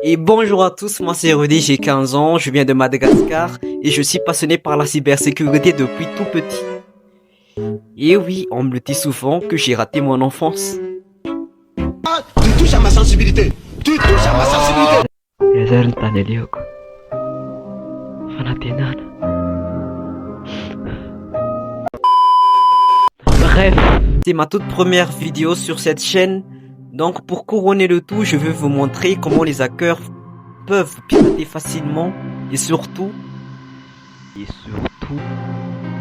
Et bonjour à tous, moi c'est Rudy, j'ai 15 ans, je viens de Madagascar et je suis passionné par la cybersécurité depuis tout petit. Et oui, on me le dit souvent que j'ai raté mon enfance. Tu touches à ma sensibilité. Tu touches à ma sensibilité. Bref, c'est ma toute première vidéo sur cette chaîne. Donc pour couronner le tout, je vais vous montrer comment les hackers peuvent pirater facilement et surtout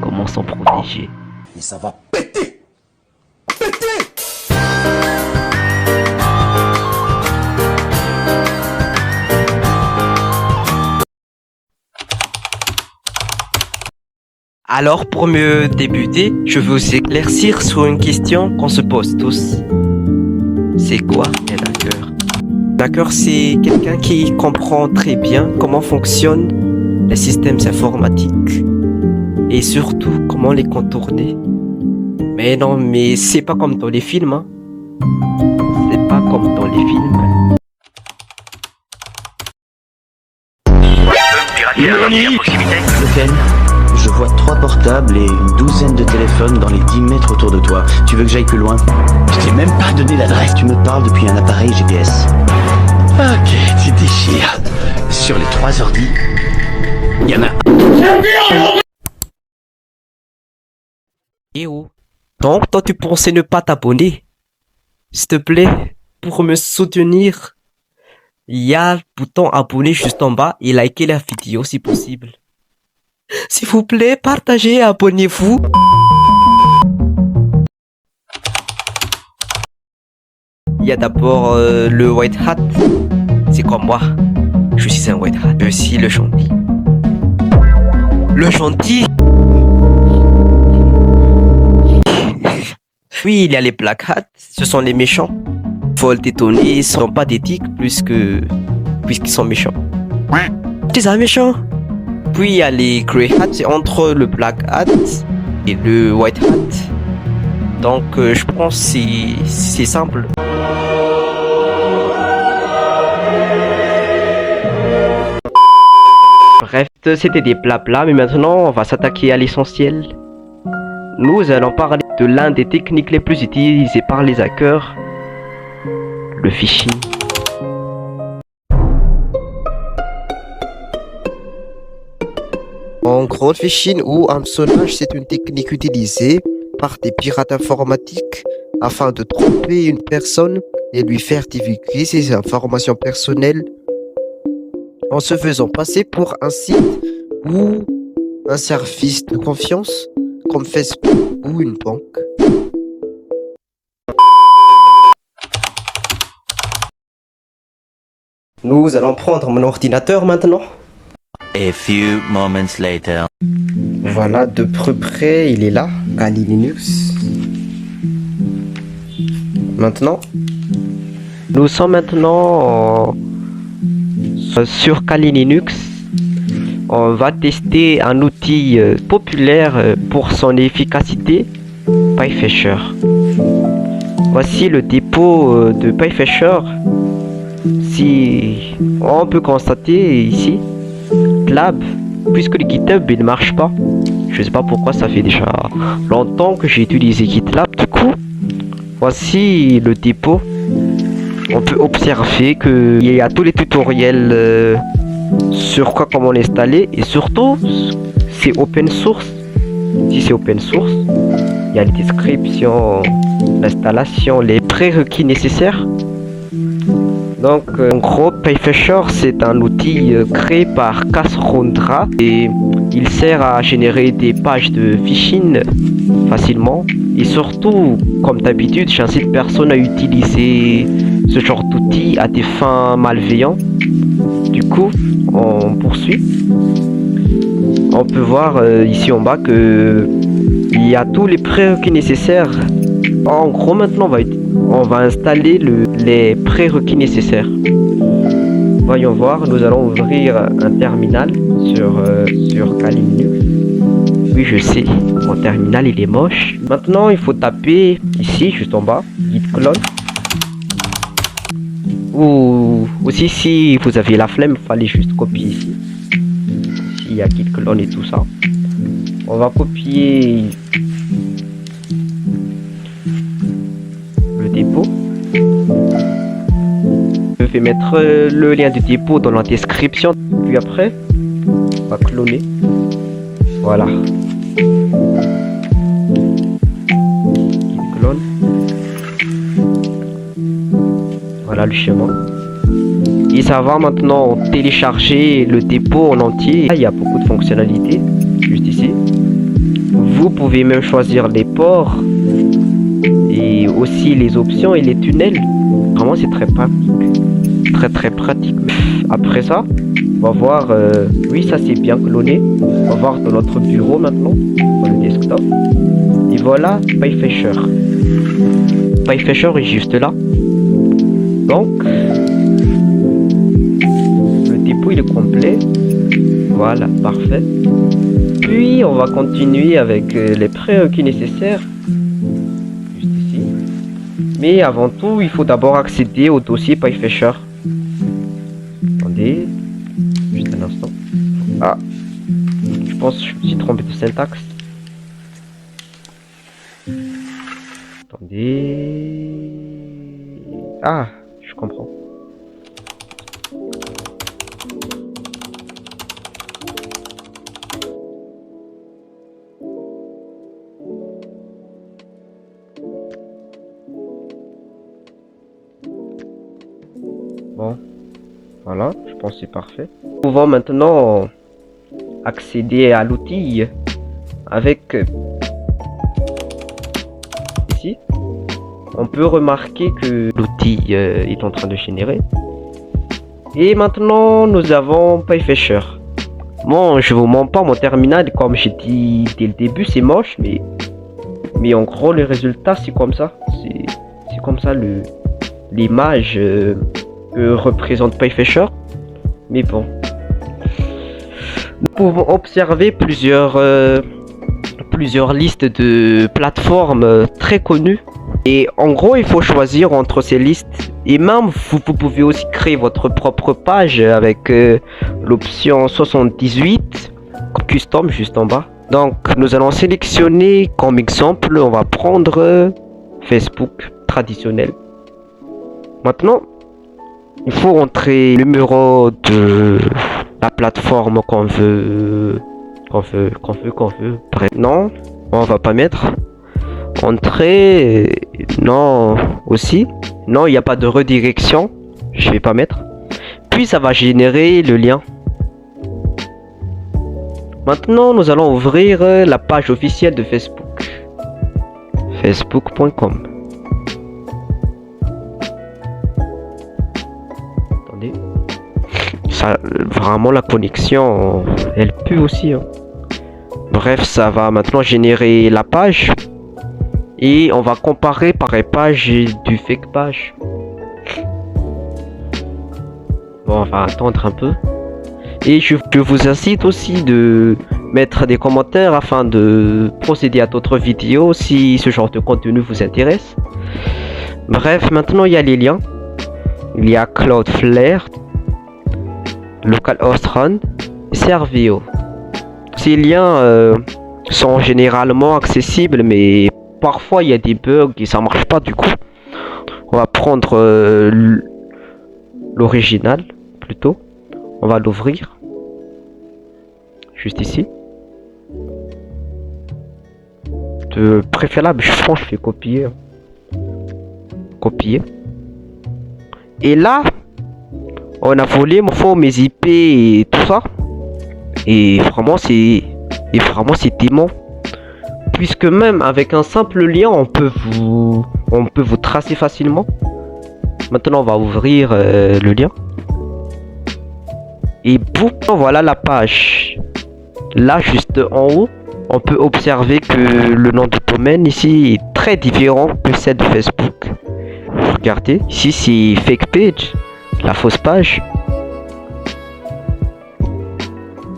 comment s'en protéger. Mais ça va péter. Péter. Alors pour mieux débuter, je veux vous éclaircir sur une question qu'on se pose tous. C'est quoi un hacker? Un hacker, c'est quelqu'un qui comprend très bien comment fonctionnent les systèmes informatiques et surtout comment les contourner. Mais non, mais c'est pas comme dans les films, hein. C'est pas comme dans les films. Lequel? Je vois 3 portables et une douzaine de téléphones dans les 10 mètres autour de toi. Tu veux que j'aille plus loin? Je t'ai même pas donné l'adresse. Tu me parles depuis un appareil GPS. Ok, tu déchires. Sur les 3 ordi, il y en a un. Et oh. Donc toi tu pensais ne pas t'abonner? S'il te plaît, pour me soutenir, il y a le bouton abonner juste en bas et liker la vidéo si possible. S'il vous plaît, partagez et abonnez-vous. Il y a d'abord le white hat. C'est comme moi. Je suis un white hat. Je suis le gentil. Le gentil. Puis il y a les black hats. Ce sont les méchants. Faut le détonner. Ils ne sont pas d'éthique puisqu'ils sont méchants. C'est un méchant. Puis il y a les grey hats, c'est entre le black hat et le white hat. Donc je pense que c'est simple. Bref, c'était des blabla, mais maintenant on va s'attaquer à l'essentiel. Nous allons parler de l'un des techniques les plus utilisées par les hackers, le phishing. En gros, le phishing ou hameçonnage, c'est une technique utilisée par des pirates informatiques afin de tromper une personne et lui faire divulguer ses informations personnelles en se faisant passer pour un site ou un service de confiance comme Facebook ou une banque. Nous allons prendre mon ordinateur maintenant. A few moments later. Voilà, de près, il est là, Kali Linux. Maintenant, nous sommes maintenant sur Kali Linux. On va tester un outil populaire pour son efficacité, PyFisher. Voici le dépôt de PyFisher. Si on peut constater ici, GitLab, puisque le GitHub il ne marche pas. Je sais pas pourquoi, ça fait déjà longtemps que j'ai utilisé GitLab. Du coup, voici le dépôt. On peut observer qu'il y a tous les tutoriels sur comment l'installer et surtout c'est open source. Si c'est open source, il y a les descriptions, l'installation, les prérequis nécessaires. Donc en gros, PyFisher c'est un outil créé par Cassandra et il sert à générer des pages de phishing facilement et surtout, comme d'habitude, j'incite personne à utiliser ce genre d'outil à des fins malveillantes. Du coup, on poursuit. On peut voir ici en bas que il y a tous les prérequis nécessaires. En gros, maintenant on va installer les prérequis nécessaires. Voyons voir, nous allons ouvrir un terminal sur Kali Linux. Oui, je sais, mon terminal il est moche. Maintenant, il faut taper ici, juste en bas, git clone. Ou aussi si vous avez la flemme, fallait juste copier ici. Ici il y a git clone et tout ça. On va copier le dépôt. Je vais mettre le lien du dépôt dans la description. Puis après, on va cloner. Voilà. Git clone. Voilà le schéma. Et ça va maintenant télécharger le dépôt en entier. Là, il y a beaucoup de fonctionnalités. Juste ici. Vous pouvez même choisir les ports. Et aussi les options et les tunnels. Vraiment c'est très pratique. Très pratique. Après ça, on va voir. Oui, ça c'est bien cloné. On va voir dans notre bureau maintenant. Dans le desktop. Et voilà PyFetcher. PyFetcher est juste là. Donc, le dépôt il est complet. Voilà, parfait. Puis, on va continuer avec les prérequis nécessaires. Juste ici. Mais avant tout, il faut d'abord accéder au dossier PyFetcher. Attendez. Juste un instant. Ah. Je pense que je me suis trompé de syntaxe. Attendez. Ah. Je comprends. Bon, voilà, je pense que c'est parfait. Nous pouvons maintenant accéder à l'outil avec ici. On peut remarquer que l'outil est en train de générer. Et maintenant, nous avons PyFetcher. Bon, je vous montre pas mon terminal, comme j'ai dit dès le début, c'est moche, mais en gros, le résultat, c'est comme ça. C'est comme ça l'image représente PyFetcher. Mais bon. Nous pouvons observer plusieurs listes de plateformes très connues. Et en gros, il faut choisir entre ces listes. Et même, vous pouvez aussi créer votre propre page avec l'option 78, custom, juste en bas. Donc, nous allons sélectionner comme exemple, on va prendre Facebook traditionnel. Maintenant, il faut entrer le numéro de la plateforme qu'on veut. Bref, non, on va pas mettre. Entrée, non, aussi. Non, il n'y a pas de redirection. Je vais pas mettre. Puis ça va générer le lien. Maintenant, nous allons ouvrir la page officielle de Facebook. Facebook.com. Attendez. Ça, vraiment la connexion, elle pue aussi. Hein. Bref, ça va maintenant générer la page. Et on va comparer par les pages du fake page. Bon, on va attendre un peu. Et je vous incite aussi de mettre des commentaires afin de procéder à d'autres vidéos si ce genre de contenu vous intéresse. Bref, maintenant il y a les liens. Il y a Cloudflare, Localhost Run, Servio. Ces liens sont généralement accessibles, mais parfois il y a des bugs et ça marche pas. Du coup, on va prendre l'original plutôt. On va l'ouvrir juste ici. De préférable, je pense, je vais copier. Copier. Et là, on a volé mes IP et tout ça. Et vraiment, c'est dément. Puisque même avec un simple lien, on peut vous tracer facilement. Maintenant, on va ouvrir le lien. Et boum, voilà la page. Là, juste en haut, on peut observer que le nom de domaine ici est très différent que celle de Facebook. Regardez, ici c'est fake page, la fausse page.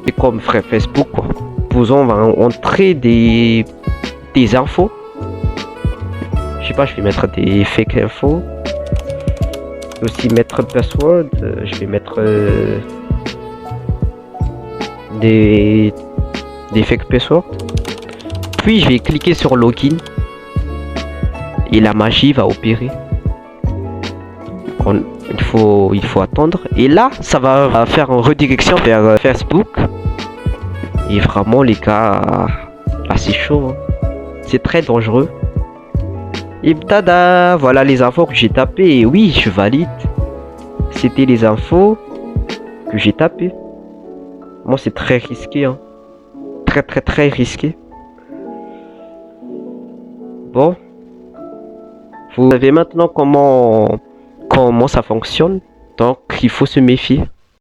C'est comme vrai Facebook quoi. On va entrer des infos. Je sais pas, je vais mettre des fake infos. Aussi mettre password, je vais mettre des fake password. Puis je vais cliquer sur login et la magie va opérer. Il faut attendre et là ça va faire une redirection vers Facebook. Et vraiment les gars, là c'est chaud, hein. C'est très dangereux. Et tada, voilà les infos que j'ai tapées. Et oui, je valide. C'était les infos que j'ai tapées. Moi c'est très risqué, hein. Très risqué. Bon, vous savez maintenant comment ça fonctionne. Donc il faut se méfier.